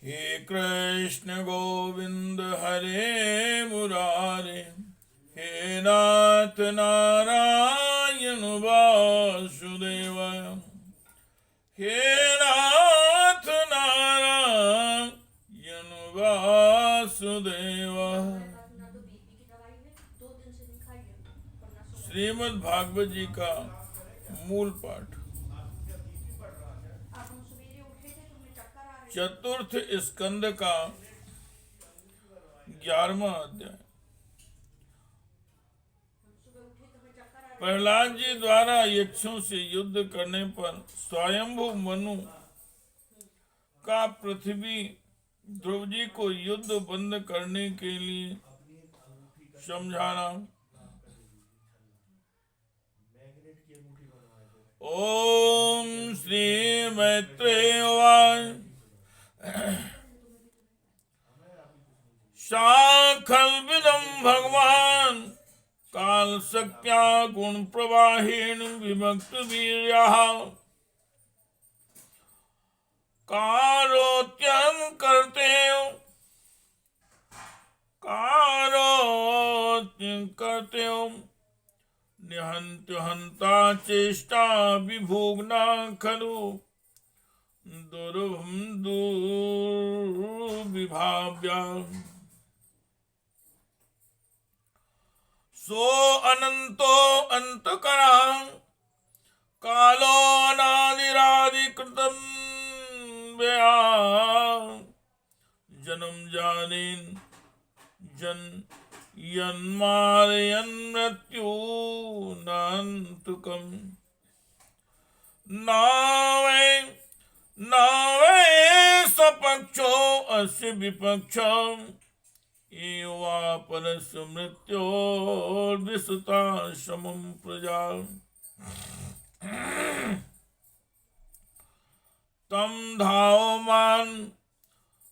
हे कृष्ण गोविंद हरे मुरारे, हे नाथ नारायण वासुदेव, हे नाथ नारायण वासुदेव। श्रीमद् भागवत जी का मूल पाठ, चतुर्थ स्कंद का 11वां अध्याय। प्रहलाद जी द्वारा यक्षों से युद्ध करने पर स्वयंभू मनु का पृथ्वी ध्रुव जी को युद्ध बंद करने के लिए समझाना। ओम श्री मैत्रेय उवाच, शाखल्विदं भगवान् काल शक्त्या गुण प्रवाहेण विभक्त वीर्यः कारोत्यं करते निहन्त्य हन्ता चेष्टा विभुग्ना खलु दुर्विभाव्या। सो अनंतो अंतकरा कालो अनादिरादिकृतं व्यया जन्म जानेन जन यन्मारयन् मृत्यु नान्तकम् नावे सपक्षो अस्य विपक्षो एवा परस्य मृत्योर्विसुता समं प्रजा। तं धावमान्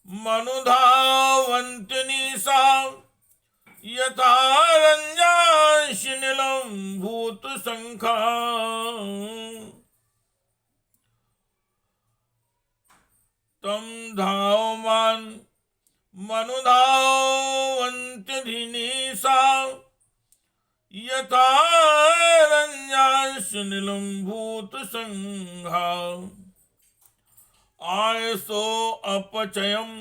मनुधावन्ति निशा यथा रञ्जांसि नीलं भूतशङ्खा। तं धावमान् मनुधावन्ति निशा यथा रञ्जांसि नीलं भूतशङ्खा। आयुषो अपचयम्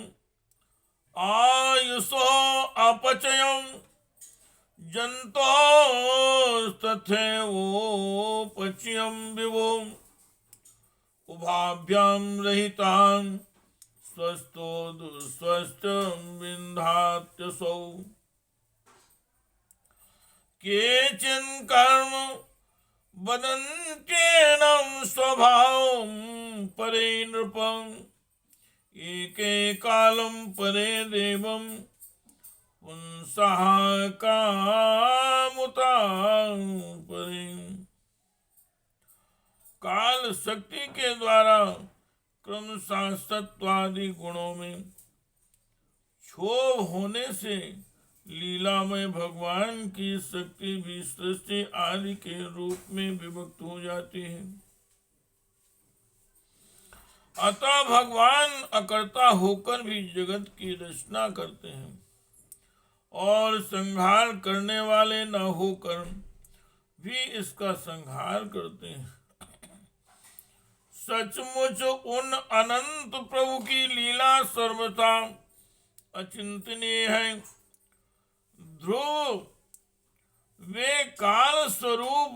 जन्तोस्तथैवोपचयम् विभो उभाभ्यां रहितां स्वस्थो दुस्वस्थं विन्धात्यसौ। केचिन् कर्म वदन्त्येनं स्वभावं परे नृपम् एके कालं परे देवं पुंसः कामुतां परे। काल शक्ति के द्वारा क्रमशः सत्वादि गुणों में क्षोभ होने से लीलामय भगवान की शक्ति भी सृष्टि आदि के रूप में विभक्त हो जाती है। अतः भगवान अकर्ता होकर भी जगत की रचना करते हैं और संहार करने वाले न होकर भी इसका संहार करते हैं। सचमुच उन अनंत प्रभु की लीला सर्वथा अचिंतनीय है। ध्रुव वे काल स्वरूप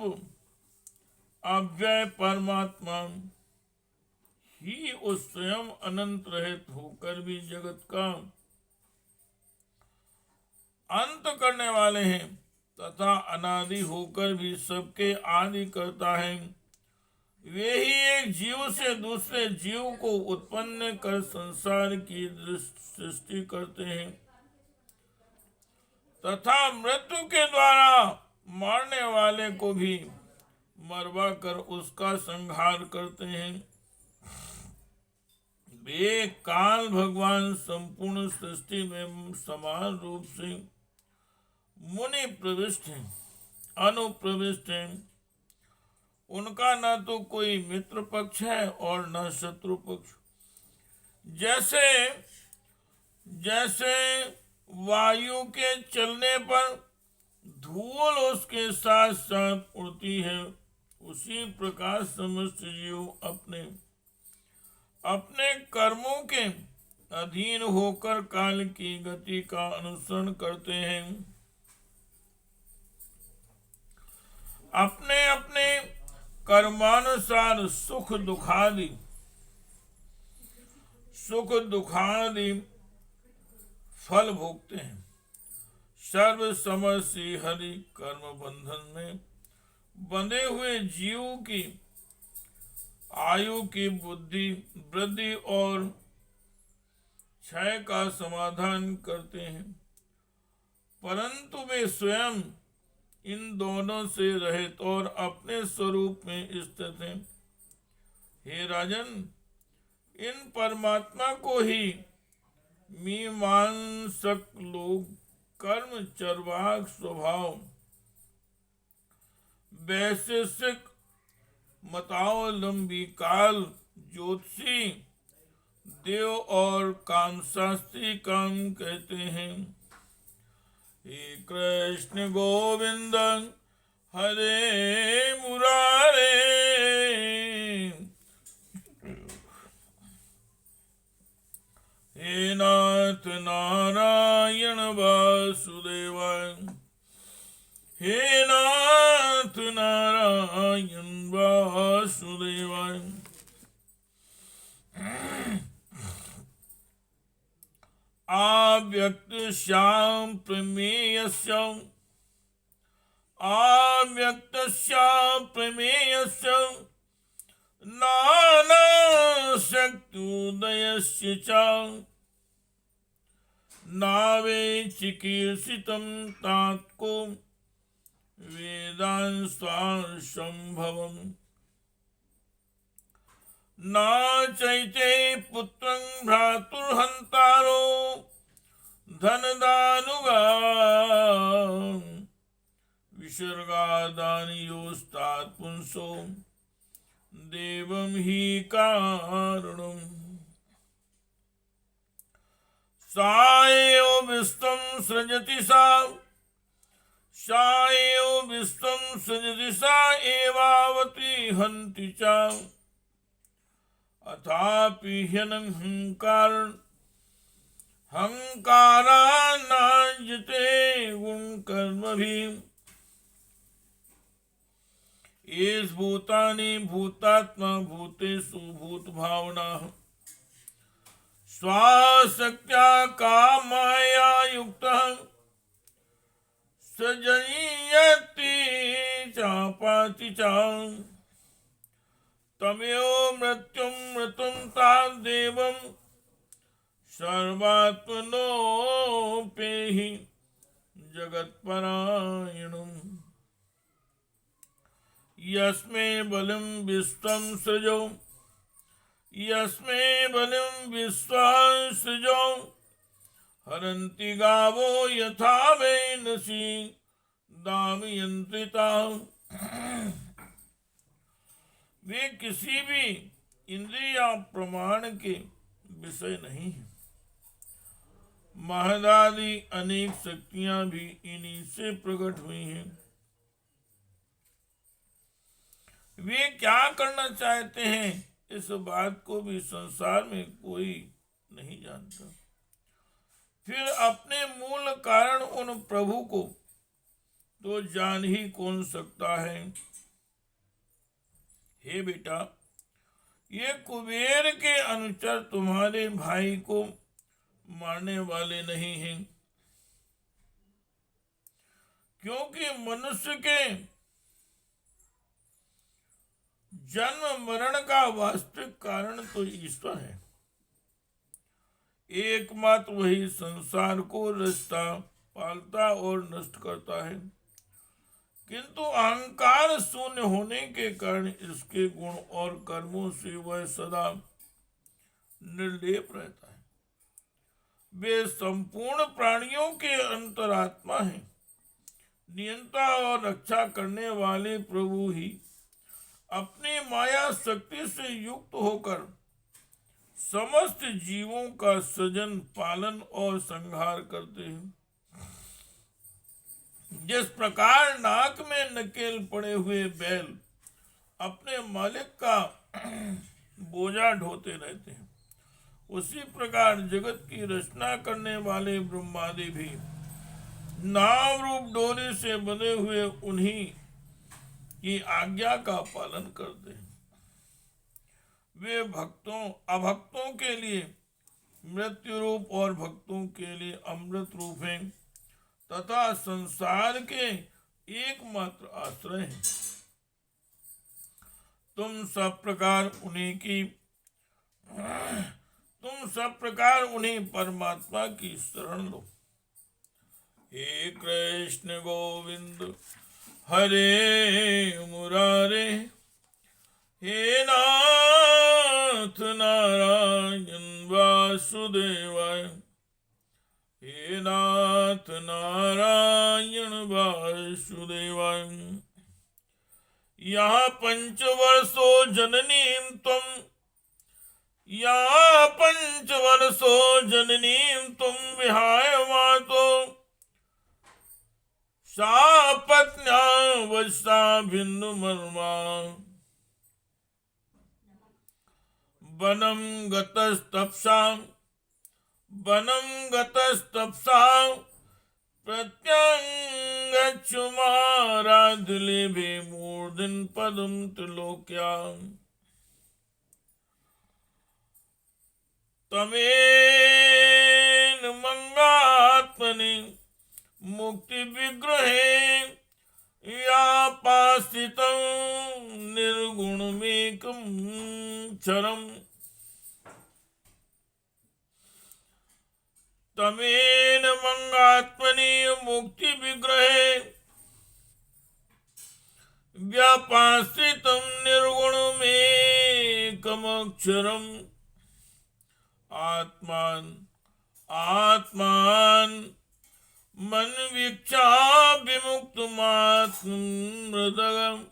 अव्यय परमात्मा ही उस स्वयं अनंत रहित होकर भी जगत का अंत करने वाले हैं तथा अनादि होकर भी सबके आदि करता है। वे ही एक जीव से दूसरे जीव को उत्पन्न कर संसार की सृष्टि करते हैं तथा मृत्यु के द्वारा मारने वाले को भी मरवा कर उसका संहार करते हैं। वे काल भगवान संपूर्ण सृष्टि में समान रूप से मुनि प्रविष्ट हैं, अनुप्रविष्ट हैं। उनका न तो कोई मित्र पक्ष है और न शत्रु पक्ष। जैसे जैसे वायु के चलने पर धूल उसके साथ साथ उड़ती है, उसी प्रकार समस्त जीव अपने अपने कर्मों के अधीन होकर काल की गति का अनुसरण करते हैं। अपने अपने कर्मानुसार सुख दुखादि फल भोगते हैं। सर्व समर्थ हरि कर्म बंधन में बंधे हुए जीव की आयु की बुद्धि वृद्धि और क्षय का समाधान करते हैं, परंतु वे स्वयं इन दोनों से रहित और अपने स्वरूप में स्थित हैं। हे राजन, इन परमात्मा को ही मीमांसक लोग कर्म चरवाक स्वभाव वैशेषिक मतावलंबी काल ज्योतिषी देव और कामशास्त्री काम कहते हैं। हे कृष्ण गोविंद हरे मुरारे, हे नाथ नारायण वासुदेव, हे नाथ नारायण वासुदेव। आव्यक्त श्याम प्रमेयस्य नाना शक्त्युदयस्य च नावे चिकीर्षितं तात्को वेदान् स्वासंभवम् न चैते पुत्रं भ्रातुर्हन्तारो धनदानुगा विसर्गादानियोस्तात् पुंसो देवं हि कारणम्। सा एव विश्वं सृजति सा एवावति हन्ति च अथापि हंकारानाज्यते गुण कर्म भी। एष भूतानि भूतात्मा भूतेषु भूत भावना स्वाशक्त्या कामाया युक्तः सृजयति चापाति च तमेव मृत्युं मृतं तादेवं सर्वात्मनोपेहि जगत्परायणम्। यस्मै बलिं विश्वं सृजो हरन्ति गावो यथा वैनसी दामयन्त्रिता। वे किसी भी इंद्रिय प्रमाण के विषय नहीं है। महदादि अनेक शक्तियां भी इन्हीं से प्रकट हुई हैं। वे क्या करना चाहते हैं इस बात को भी संसार में कोई नहीं जानता। फिर अपने मूल कारण उन प्रभु को तो जान ही कौन सकता है। हे बेटा, ये कुबेर के अनुचर तुम्हारे भाई को मारने वाले नहीं हैं, क्योंकि मनुष्य के जन्म मरण का वास्तविक कारण तो ईश्वर है। एकमात्र वही संसार को रचता, पालता और नष्ट करता है, किंतु अहंकार शून्य होने के कारण इसके गुण और कर्मों से वह सदा निर्लेप रहता है। वे संपूर्ण प्राणियों के अंतरात्मा हैं। नियंता और रक्षा करने वाले प्रभु ही अपनी माया शक्ति से युक्त होकर समस्त जीवों का सृजन, पालन और संहार करते हैं। जिस प्रकार नाक में नकेल पड़े हुए बैल अपने मालिक का बोझा ढोते रहते हैं, उसी प्रकार जगत की रचना करने वाले ब्रह्मादि भी नाम रूप डोरी से बंधे हुए उन्हीं की आज्ञा का पालन करते हैं। वे अभक्तों के लिए मृत्यु रूप और भक्तों के लिए अमृत रूप हैं तथा संसार के एकमात्र आश्रय हैं। तुम सब प्रकार उन्हीं परमात्मा की शरण लो। हे कृष्ण गोविंद हरे मुरारे, हे नाथ नारायण वासुदेवाय, हे नाथ नारायण वासुदेवाय। यहाँ पंचवर्षो जननीं त्वं, यहाँ पंचवर्षो जननीं त्वं विहाय मातो सा पत्न्या वत्सा भिन्नु मर्मा। वनं गतस्तपसा प्रत्यङ्गच्छुमाराधलेभे मूर्धन पदं त्रिलोक्याम्। तमेन मंगात्मनि मुक्ति विग्रहे यापास्थितं निर्गुणमेकं क्षरम्। तमेन मंगात्मनि मुक्ति विग्रहे व्यापाश्रितं निर्गुणमेकमक्षरम्। आत्मान मन वीक्षा विमुक्तमात्मृदगम्।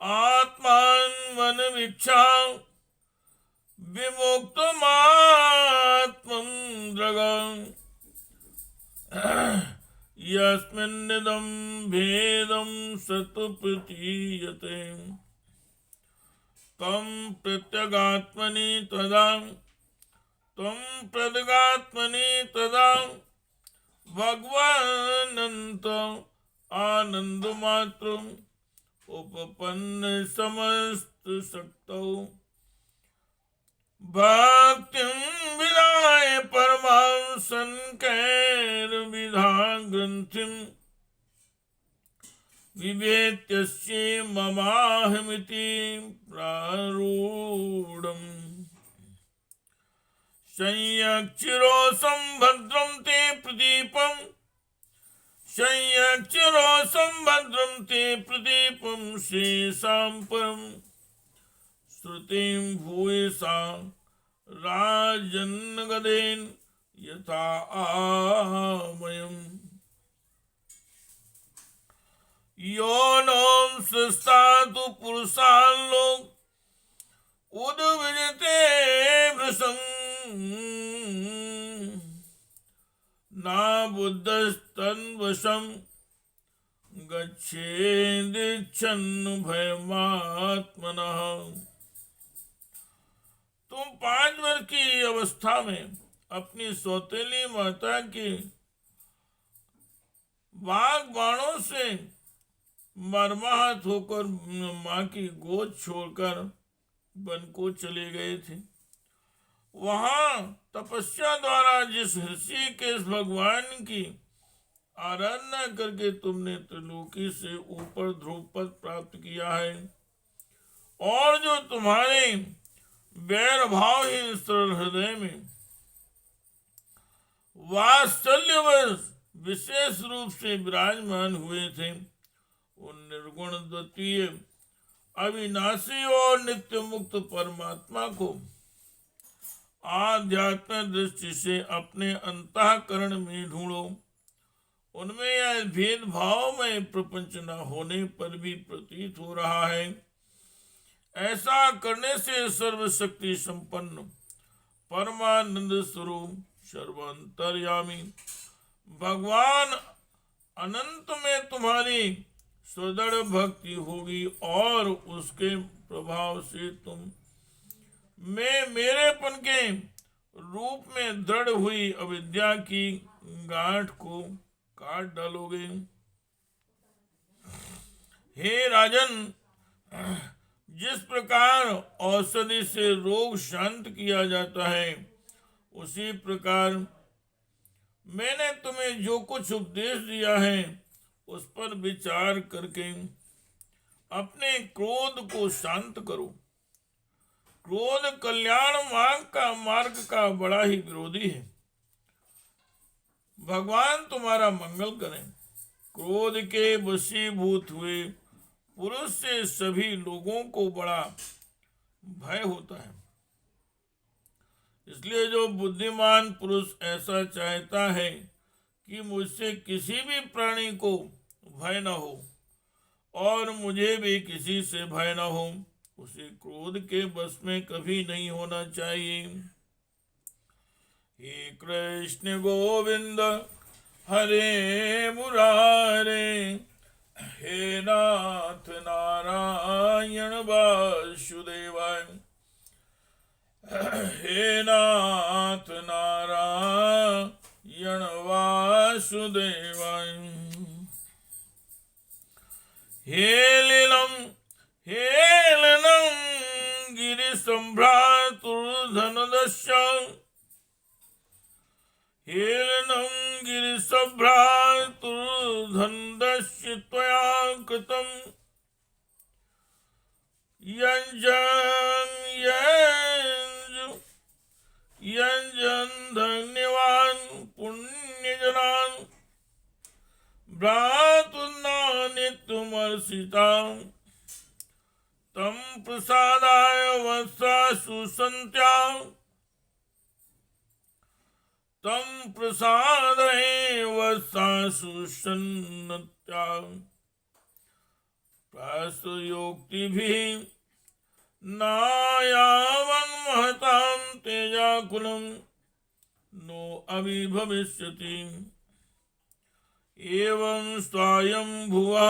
आत्मान मन वीक्षा विमुक्तमात्मृदगम्। यस्मिन्निदं भेदं सत् प्रतीयते त्वं प्रत्यगात्मनि तदा भगवानन्त आनन्दमात्रम् उपपन्न समस्त शक्तौ। भक्तिं विधाय परमां संकैर्विधा ग्रन्थिं विवेत्यस्य ममाहमिति प्रारूढम्। संयक्षिरो संभद्रं ते प्रदीपं शेषां परं श्रुतिं भूयसा राजन्नगदेन यथा आमयम्। यो नों सुस्तातु पुरुषाल्लोक उद्विजते भृशं ना बुद्धस्तन्वशं गच्छेदिच्छन्न भयमात्मनः। तुम 5 वर्ष की अवस्था में अपनी सौतेली माता के वाग बाणों से मर्माहत होकर माँ की गोद छोड़कर वन को चले गए थे। वहां तपस्या द्वारा जिस ऋषिकेश भगवान की आराधना करके तुमने त्रिलोकी से ऊपर ध्रुव पद प्राप्त किया है और जो तुम्हारे वैर भावहीन सरल हृदय में वात्सल्यवश विशेष रूप से विराजमान हुए थे, उन निर्गुण द्वितीय अविनाशी और नित्य मुक्त परमात्मा को आध्यात्म दृष्टि से अपने अंतःकरण में ढूंढो। उनमें यह भेदभाव में प्रपंच न होने पर भी प्रतीत हो रहा है। ऐसा करने से सर्वशक्ति संपन्न परमानंद स्वरूप सर्वांतर्यामी भगवान अनंत में तुम्हारी सुदृढ़ भक्ति होगी और उसके प्रभाव से तुम में मेरेपन के रूप में दृढ़ हुई अविद्या की गांठ को काट डालोगे। हे राजन, जिस प्रकार औषधि से रोग शांत किया जाता है, उसी प्रकार मैंने तुम्हें जो कुछ उपदेश दिया है उस पर विचार करके अपने क्रोध को शांत करो। क्रोध कल्याण मार्ग का बड़ा ही विरोधी है। भगवान तुम्हारा मंगल करें। क्रोध के वशीभूत हुए पुरुष से सभी लोगों को बड़ा भय होता है। इसलिए जो बुद्धिमान पुरुष ऐसा चाहता है कि मुझसे किसी भी प्राणी को भय न हो और मुझे भी किसी से भय न हो, उसे क्रोध के वश में कभी नहीं होना चाहिए। हे कृष्ण गोविंद हरे मुरारे, हे नाथ नारायण वासुदेवाय, हे नाथ नारायण वासुदेवाय। हेलिनं गिरिसम्भ्रातुर्धनदस्य, हेलिनं गिरिसम्भ्रातुर्धनदस्य त्वया कृतं यञ्जन धन्यवान् पुण्यजनान् भ्रातुर्नानित्युमर्षितां तं प्रसादाय वत्सासु सन्त्यां, तं प्रसादये वत्सासु सन्नत्यां। प्रास्तोक्तिभिः नायावन्महतां तेजाकुलं नो अभिभविष्यति। एवं स्वयंभुवा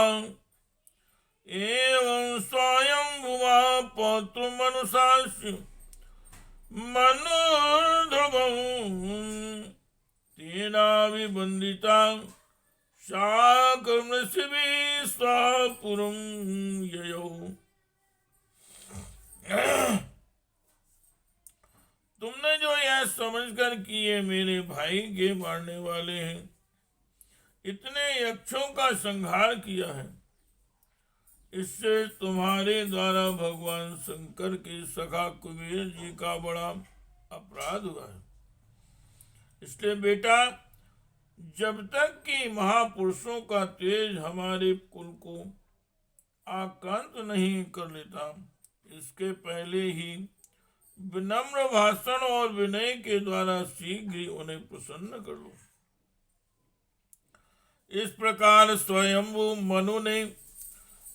पौत्रमनुशास्य मनुध्रुवं तेनाभिवन्दिता शाकमृषिभिः स्वापुरं ययौ। तुमने जो यह समझकर कि ये मेरे भाई के मारने वाले हैं, इतने यक्षों का संहार किया है, इससे तुम्हारे द्वारा भगवान शंकर के सखा कुबेर जी का बड़ा अपराध हुआ है। इसलिए बेटा, जब तक कि महापुरुषों का तेज हमारे कुल को आक्रांत नहीं कर लेता, इसके पहले ही विनम्र भाषण और विनय के द्वारा शीघ्र ही उन्हें प्रसन्न कर लो। इस प्रकार स्वयंभू मनु ने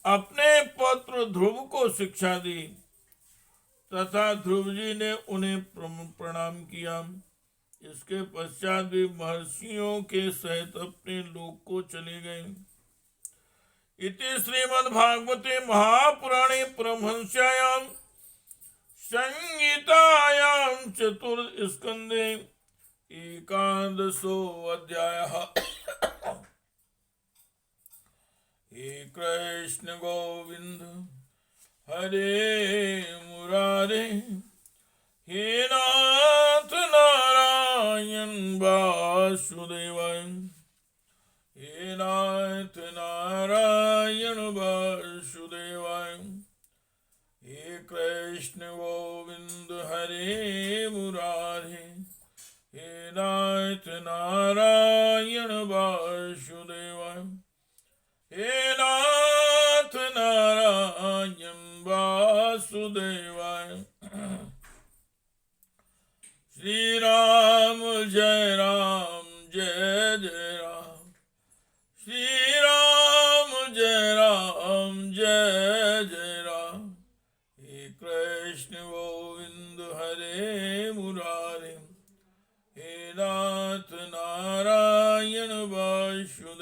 अपने पुत्र ध्रुव को शिक्षा दी तथा ध्रुव जी ने उन्हें प्रणाम किया। इसके पश्चात वे महर्षियों के सहित अपने लोक को चले गए। इति श्रीमद्भागवते महापुराणे परमहंस्यायां संहितायां चतुर्स्कंधे एकादशो अध्यायः। हे कृष्ण गोविंद हरे मुरारे, हे नाथ नारायण वासुदेवाय, हे नाथ नारायण वासुदेवाय। हे कृष्ण गोविंद हरे मुरारे, हे नाथ नारायण वासुदेवाय, हे नाथ नारायण वासुदेवाय। श्री राम जय राम जय जय राम, श्री राम जय राम जय जय राम। हे मुरारे। हे नाथ नारायण वासुदेव